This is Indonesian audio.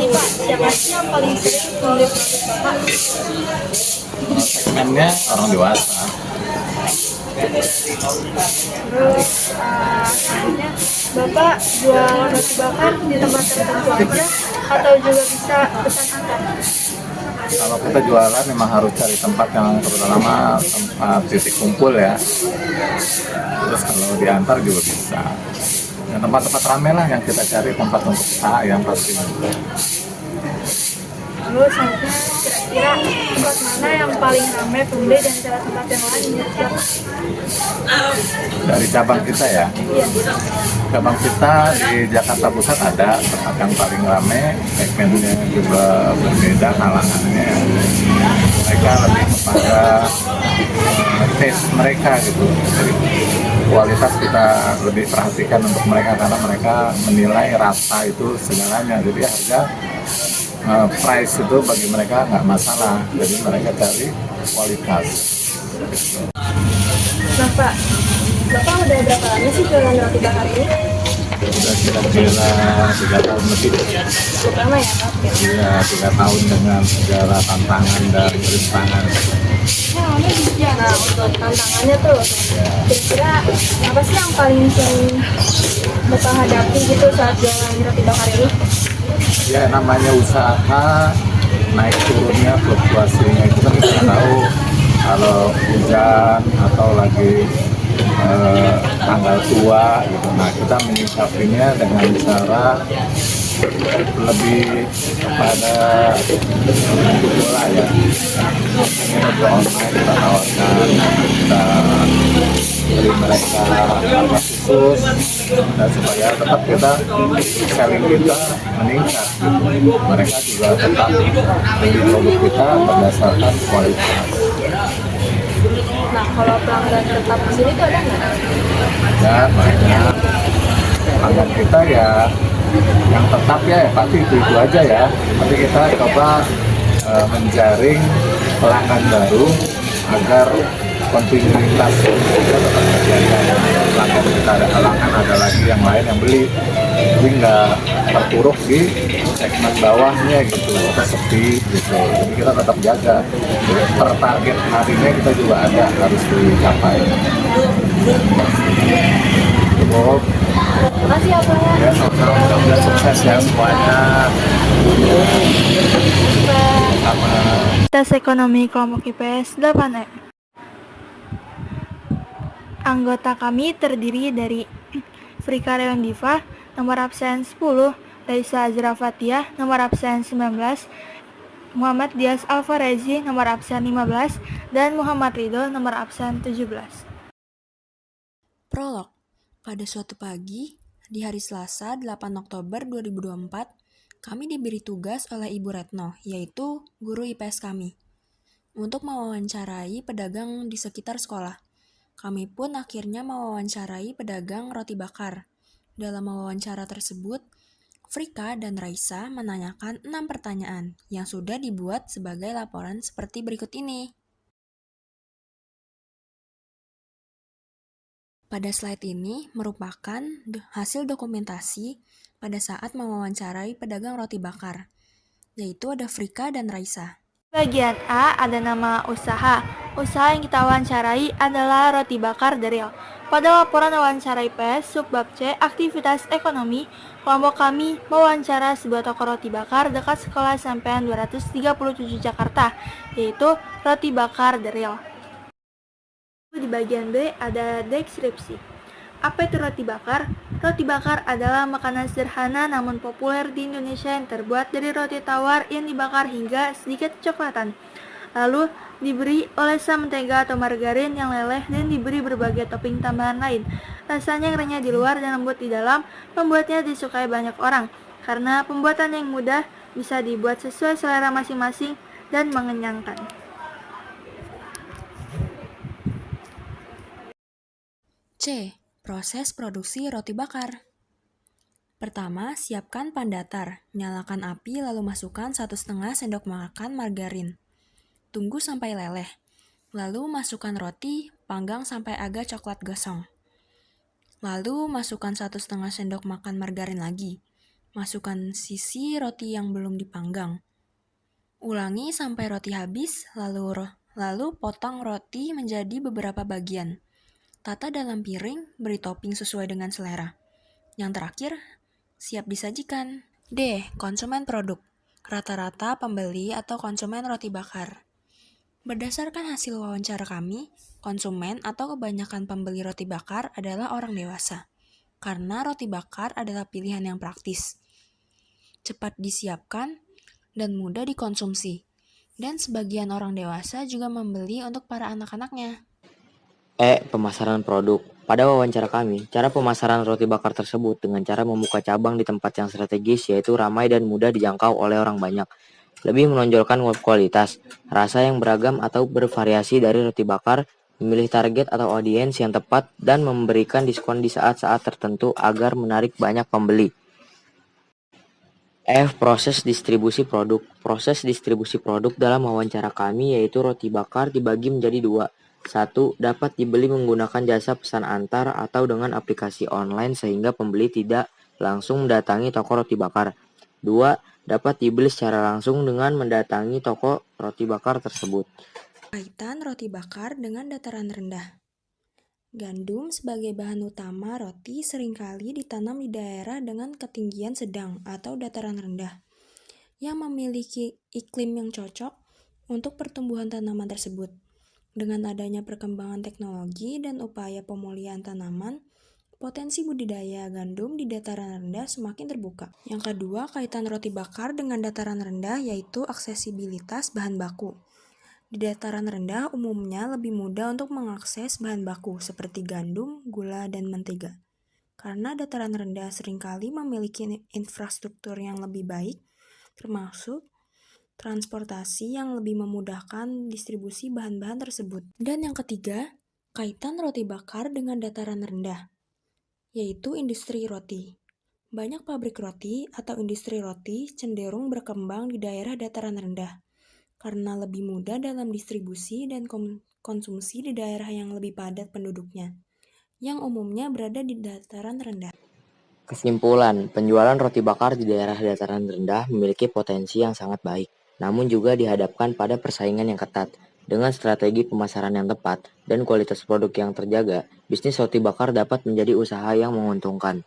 Pak, siapa sih yang paling sering membeli produk Bapak? Segmennya orang dewasa. Terus, selanjutnya Bapak jual roti bakar di tempat tertentu aja atau juga bisa pesan antar? Kalau kita jualan memang harus cari tempat yang terutama tempat titik kumpul ya. Terus kalau diantar juga bisa. Ya, tempat-tempat ramai lah yang kita cari, tempat untuk usaha yang pasti. Terus selanjutnya kira-kira tempat mana yang paling ramai pembeli dan tempat yang lain menurut Bapak? Dari cabang kita ya, Iya. cabang kita di Jakarta Pusat ada tempat yang paling ramai, segmennya juga berbeda kalangannya. Mereka lebih kepada taste mereka gitu. Jadi kualitas kita lebih perhatikan untuk mereka karena mereka menilai rasa itu segalanya. Jadi harga price itu bagi mereka nggak masalah. Jadi mereka cari kualitas. Nah Pak, Bapak udah berapa lama sih jualan roti bakar ini? Sudah kira-kira 3 tahun lebih. Cukup lama ya Pak? Iya, 3 tahun dengan segala tantangan dan rintangan. Nah, untuk tantangannya tuh, kira-kira apa sih yang paling sering Bapak hadapi gitu saat jualan roti bakar ini? Ya namanya usaha, naik turunnya fluktuasinya itu kan kita tahu. Kalau hujan atau lagi tanggal tua gitu, nah kita menyikapinya dengan cara lebih kepada bola ya. Ini untuk online kita tawarkan, kita beri mereka harga khusus dan supaya tetap kita selling kita meningkat gitu. Mereka juga tetap beli produk kita berdasarkan kualitas. Nah, kalau pelanggan tetap di sini tuh ada nggak? Dan banyak pelanggan kita ya yang tetap ya pasti itu aja ya. Tapi kita coba menjaring pelanggan baru agar kontinuitas kita tetap terjaga. Pelanggan kita ada pelanggan, ada lagi yang lain yang beli, jadi nggak terpuruk di segmen bawahnya gitu, kita sepi gitu. Jadi kita tetap jaga. Per target harinya kita juga ada harus dicapai. Cukup. Terima kasih ya Pak. Ya, sama-sama, mudah-mudahan sukses ya semuanya. Sama. Tes Ekonomi Kelompok IPS 8E. Anggota kami terdiri dari Frika Reondiva, nomor absen 10, Raisa Azrafatiah, nomor absen 19, Muhammad Dias Alfarezi, nomor absen 15, dan Muhammad Ridho, nomor absen 17. Prolog. Pada suatu pagi, di hari Selasa 8 Oktober 2024, kami diberi tugas oleh Ibu Retno, yaitu guru IPS kami, untuk mewawancarai pedagang di sekitar sekolah. Kami pun akhirnya mewawancarai pedagang roti bakar. Dalam wawancara tersebut, Frika dan Raisa menanyakan 6 pertanyaan yang sudah dibuat sebagai laporan seperti berikut ini. Pada slide ini merupakan hasil dokumentasi pada saat mewawancarai pedagang roti bakar, yaitu ada Frika dan Raisa. Bagian A ada nama usaha. Usaha yang kita wawancarai adalah roti bakar Deril. Pada laporan wawancara IPS, subbab C, aktivitas ekonomi, kelompok kami mewawancara sebuah toko roti bakar dekat sekolah sampean 237 Jakarta, yaitu roti bakar Deril. Di bagian B ada deskripsi. Apa itu roti bakar? Roti bakar adalah makanan sederhana namun populer di Indonesia yang terbuat dari roti tawar yang dibakar hingga sedikit kecoklatan. Lalu diberi olesan mentega atau margarin yang leleh dan diberi berbagai topping tambahan lain. Rasanya yang renyah di luar dan lembut di dalam membuatnya disukai banyak orang. Karena pembuatan yang mudah, bisa dibuat sesuai selera masing-masing dan mengenyangkan. C. Proses produksi roti bakar. Pertama, siapkan pan datar. Nyalakan api lalu masukkan 1,5 sendok makan margarin. Tunggu sampai leleh. Lalu masukkan roti, panggang sampai agak coklat gosong. Lalu masukkan 1,5 sendok makan margarin lagi. Masukkan sisi roti yang belum dipanggang. Ulangi sampai roti habis, lalu potong roti menjadi beberapa bagian. Tata dalam piring, beri topping sesuai dengan selera. Yang terakhir, siap disajikan. D. Konsumen produk. Rata-rata pembeli atau konsumen roti bakar. Berdasarkan hasil wawancara kami, konsumen atau kebanyakan pembeli roti bakar adalah orang dewasa. Karena roti bakar adalah pilihan yang praktis, cepat disiapkan, dan mudah dikonsumsi. Dan sebagian orang dewasa juga membeli untuk para anak-anaknya. Pemasaran produk. Pada wawancara kami, cara pemasaran roti bakar tersebut dengan cara membuka cabang di tempat yang strategis, yaitu ramai dan mudah dijangkau oleh orang banyak. Lebih menonjolkan kualitas, rasa yang beragam atau bervariasi dari roti bakar, memilih target atau audiens yang tepat, dan memberikan diskon di saat-saat tertentu agar menarik banyak pembeli. Proses distribusi produk. Proses distribusi produk dalam wawancara kami yaitu roti bakar dibagi menjadi dua. Satu, dapat dibeli menggunakan jasa pesan antar atau dengan aplikasi online sehingga pembeli tidak langsung mendatangi toko roti bakar. Dua, dapat dibeli secara langsung dengan mendatangi toko roti bakar tersebut. Kaitan roti bakar dengan dataran rendah. Gandum sebagai bahan utama roti seringkali ditanam di daerah dengan ketinggian sedang atau dataran rendah yang memiliki iklim yang cocok untuk pertumbuhan tanaman tersebut. Dengan adanya perkembangan teknologi dan upaya pemulihan tanaman, potensi budidaya gandum di dataran rendah semakin terbuka. Yang kedua, kaitan roti bakar dengan dataran rendah yaitu aksesibilitas bahan baku. Di dataran rendah umumnya lebih mudah untuk mengakses bahan baku seperti gandum, gula, dan mentega. Karena dataran rendah seringkali memiliki infrastruktur yang lebih baik, termasuk transportasi yang lebih memudahkan distribusi bahan-bahan tersebut. Dan yang ketiga, kaitan roti bakar dengan dataran rendah, yaitu industri roti. Banyak pabrik roti atau industri roti cenderung berkembang di daerah dataran rendah, karena lebih mudah dalam distribusi dan konsumsi di daerah yang lebih padat penduduknya, yang umumnya berada di dataran rendah. Kesimpulan, penjualan roti bakar di daerah dataran rendah memiliki potensi yang sangat baik, namun juga dihadapkan pada persaingan yang ketat. Dengan strategi pemasaran yang tepat dan kualitas produk yang terjaga, bisnis roti bakar dapat menjadi usaha yang menguntungkan.